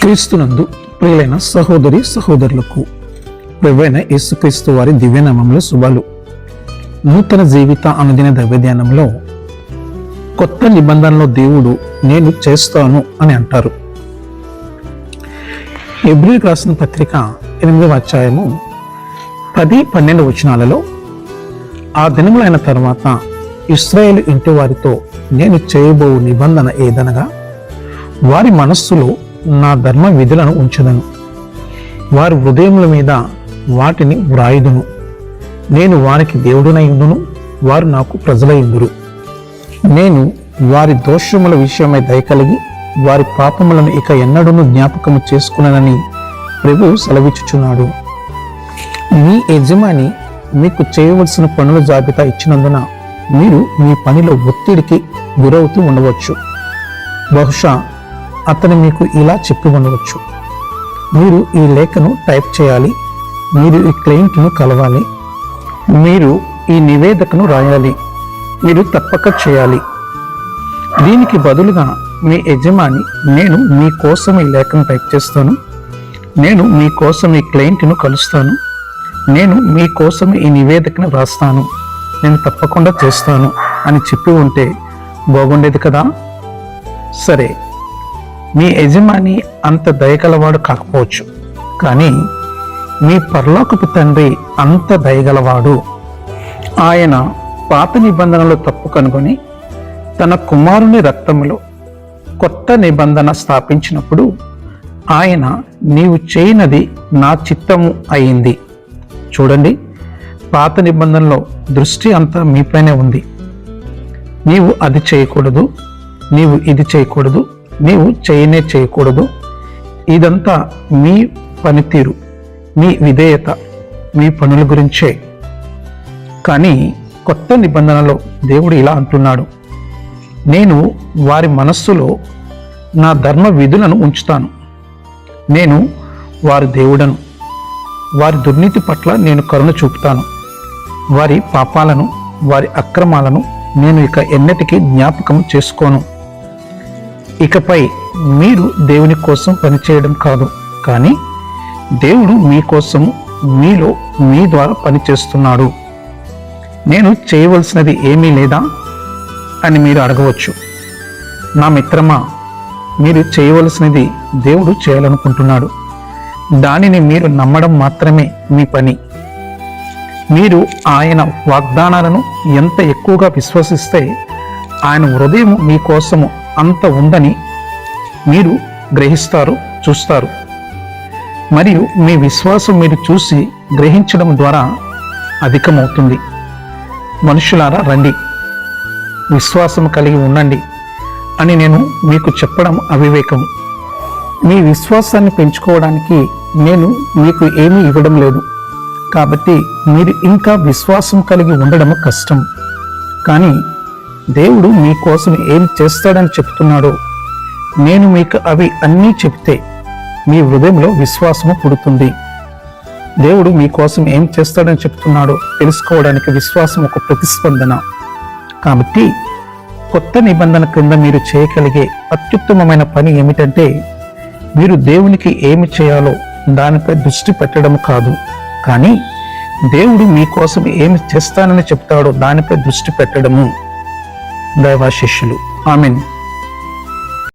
క్రీస్తునందు ప్రియులైన సహోదరి సహోదరులకు ప్రభువైన యేసుక్రీస్తు వారి దివ్యనామంలో శుభాలు. నూతన జీవిత అనుదిన దైవధ్యానంలో కొత్త నిబంధనలో దేవుడు నేను చేస్తాను అని అంటారు. హెబ్రీయులకు రాసిన పత్రిక 8వ అధ్యాయము 10-12 వచనాలలో ఆ దినములైన తర్వాత ఇశ్రాయేలు ఇంటి వారితో నేను చేయబో నిబంధన ఏదనగా వారి మనస్సులో నా ధర్మ విధులను ఉంచుదను, వారి హృదయముల మీద వాటిని వ్రాయుదును, నేను వారికి దేవుడునై ఉండును, వారు నాకు ప్రజలై ఉందురు. నేను వారి దోషముల విషయమై దయ కలిగి వారి పాపములను ఇక ఎన్నడూను జ్ఞాపకము చేసుకున్నానని ప్రభువు సెలవిచ్చుచున్నాడు. మీ యజమాని మీకు చేయవలసిన పనుల జాబితా ఇచ్చినందున మీరు మీ పనిలో ఒత్తిడికి గురవుతూ ఉండవచ్చు. బహుశా అతను మీకు ఇలా చెప్పి ఉండవచ్చు, మీరు ఈ లేఖను టైప్ చేయాలి, మీరు ఈ క్లయింట్ను కలవాలి, మీరు ఈ నివేదికను రాయాలి, మీరు తప్పక చేయాలి. దీనికి బదులుగా మీ యజమాని నేను మీకోసం ఈ లేఖను టైప్ చేస్తాను, నేను మీకోసం ఈ క్లయింట్ను కలుస్తాను, నేను మీకోసం ఈ నివేదికను రాస్తాను, నేను తప్పకుండా చేస్తాను అని చెప్పి ఉంటే బాగుండేది కదా. సరే, మీ యజమాని అంత దయగలవాడు కాకపోవచ్చు, కానీ మీ పరలోకపు తండ్రి అంత దయగలవాడు. ఆయన పాత నిబంధనలో తప్పు కనుగొని తన కుమారుని రక్తములో కొత్త నిబంధన స్థాపించినప్పుడు ఆయన నీవు చేయనది నా చిత్తము అయింది. చూడండి, పాత నిబంధనలో దృష్టి అంతా మీపైనే ఉంది. నీవు అది చేయకూడదు, నీవు ఇది చేయకూడదు, నీవు చేయకూడదు. ఇదంతా మీ పనితీరు, మీ విధేయత, మీ పనుల గురించే. కానీ కొత్త నిబంధనలో దేవుడు ఇలా అంటున్నాడు, నేను వారి మనస్సులో నా ధర్మ విధులను ఉంచుతాను, నేను వారి దేవుడను, వారి దుర్నీతి పట్ల నేను కరుణ చూపుతాను, వారి పాపాలను వారి అక్రమాలను నేను ఇక ఎన్నటికీ జ్ఞాపకం చేసుకోను. ఇకపై మీరు దేవుని కోసం పనిచేయడం కాదు, కానీ దేవుడు మీకోసం మీలో మీ ద్వారా పనిచేస్తున్నాడు. నేను చేయవలసినది ఏమీ లేదా అని మీరు అడగవచ్చు. నా మిత్రమా, మీరు చేయవలసినది దేవుడు చేయాలనుకుంటున్నాడు. దానిని మీరు నమ్మడం మాత్రమే మీ పని. మీరు ఆయన వాగ్దానాలను ఎంత ఎక్కువగా విశ్వసిస్తే ఆయన హృదయం మీకోసము అంత ఉందని మీరు గ్రహిస్తారు, చూస్తారు. మరియు మీ విశ్వాసం మీరు చూసి గ్రహించడం ద్వారా అధికమవుతుంది. మనుషులారా రండి, విశ్వాసం కలిగి ఉండండి అని నేను మీకు చెప్పడం అవివేకం. మీ విశ్వాసాన్ని పెంచుకోవడానికి నేను మీకు ఏమీ ఇవ్వడం లేదు, కాబట్టి మీరు ఇంకా విశ్వాసం కలిగి ఉండడం కష్టం. కానీ దేవుడు మీకోసం ఏం చేస్తాడని చెప్తున్నాడో నేను మీకు అవి అన్నీ చెప్తే మీ హృదయంలో విశ్వాసము పుడుతుంది. దేవుడు మీకోసం ఏం చేస్తాడని చెప్తున్నాడో తెలుసుకోవడానికి విశ్వాసం ఒక ప్రతిస్పందన. కాబట్టి కొత్త నిబంధన క్రింద మీరు చేయగలిగే అత్యుత్తమమైన పని ఏమిటంటే మీరు దేవునికి ఏమి చేయాలో దానిపై దృష్టి పెట్టడం కాదు, కానీ దేవుడు మీకోసం ఏమి చేస్తానని చెప్తాడో దానిపై దృష్టి పెట్టడము. దైవాశిష్యులు. ఆమేన్.